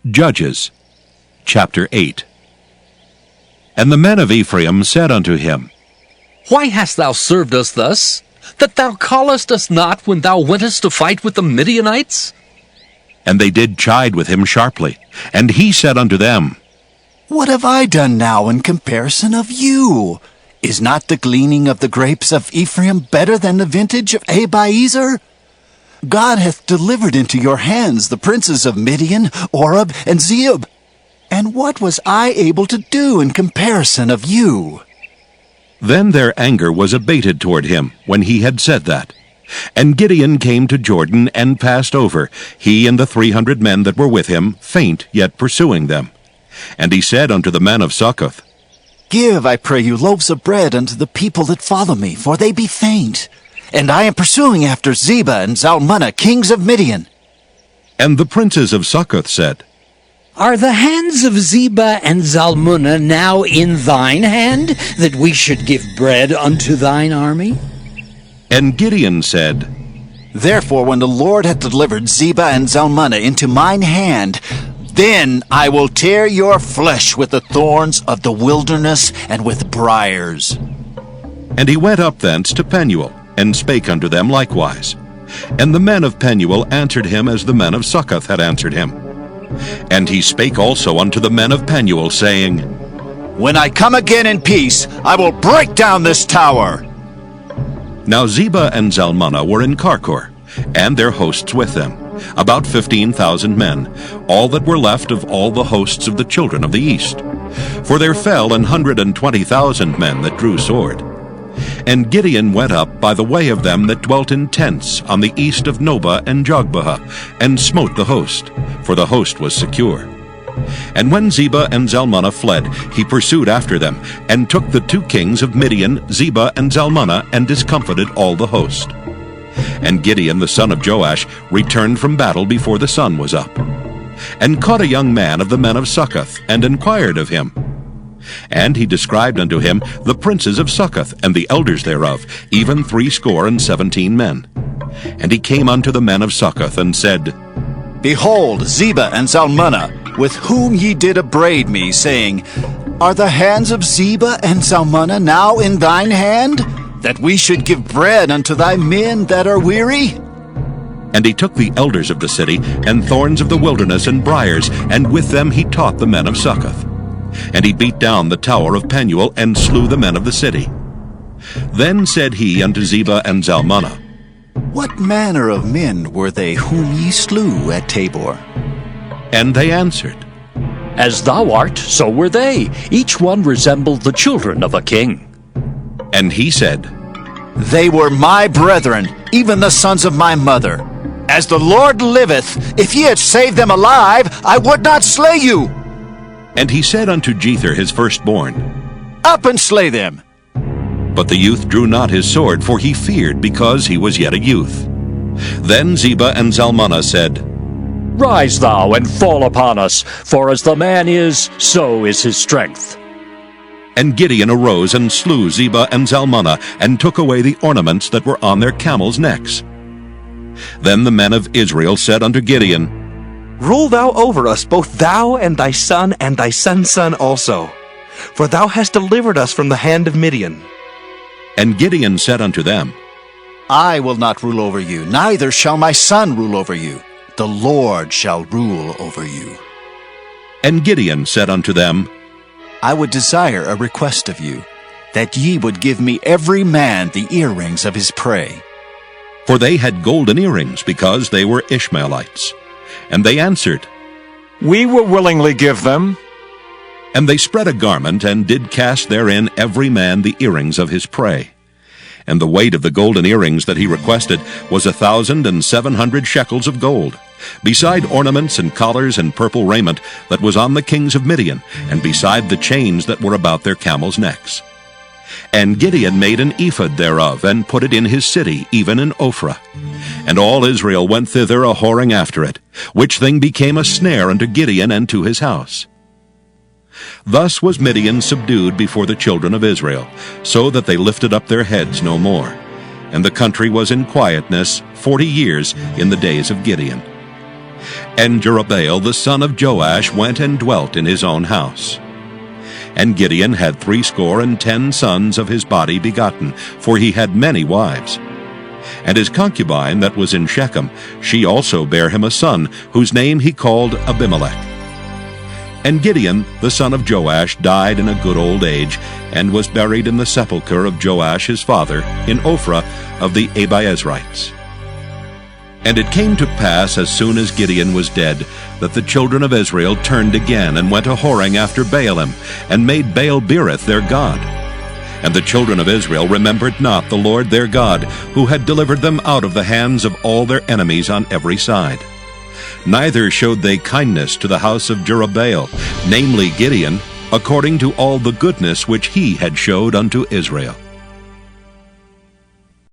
Judges chapter 8. And the men of Ephraim said unto him, Why hast thou served us thus, that thou callest us not when thou wentest to fight with the Midianites? And they did chide with him sharply. And he said unto them, What have I done now in comparison of you? Is not the gleaning of the grapes of Ephraim better than the vintage of Abiezer? God hath delivered into your hands the princes of Midian, Oreb and Zeeb. And what was I able to do in comparison of you? Then their anger was abated toward him when he had said that. And Gideon came to Jordan and passed over, he and the 300 men that were with him, faint yet pursuing them. And he said unto the men of Succoth, Give, I pray you, loaves of bread unto the people that follow me, for they be faint. And I am pursuing after Zebah and Zalmunna, kings of Midian. And the princes of Succoth said, Are the hands of Zebah and Zalmunna now in thine hand, that we should give bread unto thine army? And Gideon said, Therefore, when the Lord hath delivered Zebah and Zalmunna into mine hand, then I will tear your flesh with the thorns of the wilderness and with briars. And he went up thence to Penuel, and spake unto them likewise. And the men of Penuel answered him as the men of Succoth had answered him. And he spake also unto the men of Penuel, saying, When I come again in peace, I will break down this tower. Now Zebah and Zalmunna were in Karkor, and their hosts with them, about 15,000 men, all that were left of all the hosts of the children of the east. For there fell 120,000 men that drew sword. And Gideon went up by the way of them that dwelt in tents on the east of Nobah and Jogbehah, and smote the host, for the host was secure. And when Zebah and Zalmunna fled, he pursued after them, and took the 2 kings of Midian, Zebah and Zalmunna, and discomfited all the host. And Gideon the son of Joash returned from battle before the sun was up, and caught a young man of the men of Succoth, and inquired of him. And he described unto him the princes of Succoth, and the elders thereof, even 70 men. And he came unto the men of Succoth, and said, Behold, Zebah and Zalmunna, with whom ye did upbraid me, saying, Are the hands of Zebah and Zalmunna now in thine hand, that we should give bread unto thy men that are weary? And he took the elders of the city, and thorns of the wilderness, and briars, and with them he taught the men of Succoth. And he beat down the tower of Penuel, and slew the men of the city. Then said he unto Zebah and Zalmunna, What manner of men were they whom ye slew at Tabor? And they answered, As thou art, so were they. Each one resembled the children of a king. And he said, They were my brethren, even the sons of my mother. As the Lord liveth, if ye had saved them alive, I would not slay you. And he said unto Jether his firstborn, Up and slay them. But the youth drew not his sword, for he feared, because he was yet a youth. Then Zebah and Zalmunna said, Rise thou and fall upon us, for as the man is, so is his strength. And Gideon arose and slew Zebah and Zalmunna, and took away the ornaments that were on their camels' necks. Then the men of Israel said unto Gideon, Rule thou over us, both thou and thy son's son also. For thou hast delivered us from the hand of Midian. And Gideon said unto them, I will not rule over you, neither shall my son rule over you. The Lord shall rule over you. And Gideon said unto them, I would desire a request of you, that ye would give me every man the earrings of his prey. For they had golden earrings, because they were Ishmaelites. And they answered, We will willingly give them. And they spread a garment, and did cast therein every man the earrings of his prey. And the weight of the golden earrings that he requested was 1,700 shekels of gold, beside ornaments and collars and purple raiment that was on the kings of Midian, and beside the chains that were about their camels' necks. And Gideon made an ephod thereof, and put it in his city, even in Ophrah. And all Israel went thither a-whoring after it, which thing became a snare unto Gideon and to his house. Thus was Midian subdued before the children of Israel, so that they lifted up their heads no more. And the country was in quietness 40 years in the days of Gideon. And Jerubbaal the son of Joash went and dwelt in his own house. And Gideon had 70 sons of his body begotten, for he had many wives. And his concubine that was in Shechem, she also bare him a son, whose name he called Abimelech. And Gideon the son of Joash died in a good old age, and was buried in the sepulchre of Joash his father, in Ophrah of the Abiezrites. And it came to pass, as soon as Gideon was dead, that the children of Israel turned again, and went a-whoring after Baalim, and made Baal-berith their god. And the children of Israel remembered not the Lord their God, who had delivered them out of the hands of all their enemies on every side. Neither showed they kindness to the house of Jerubbaal, namely Gideon, according to all the goodness which he had showed unto Israel.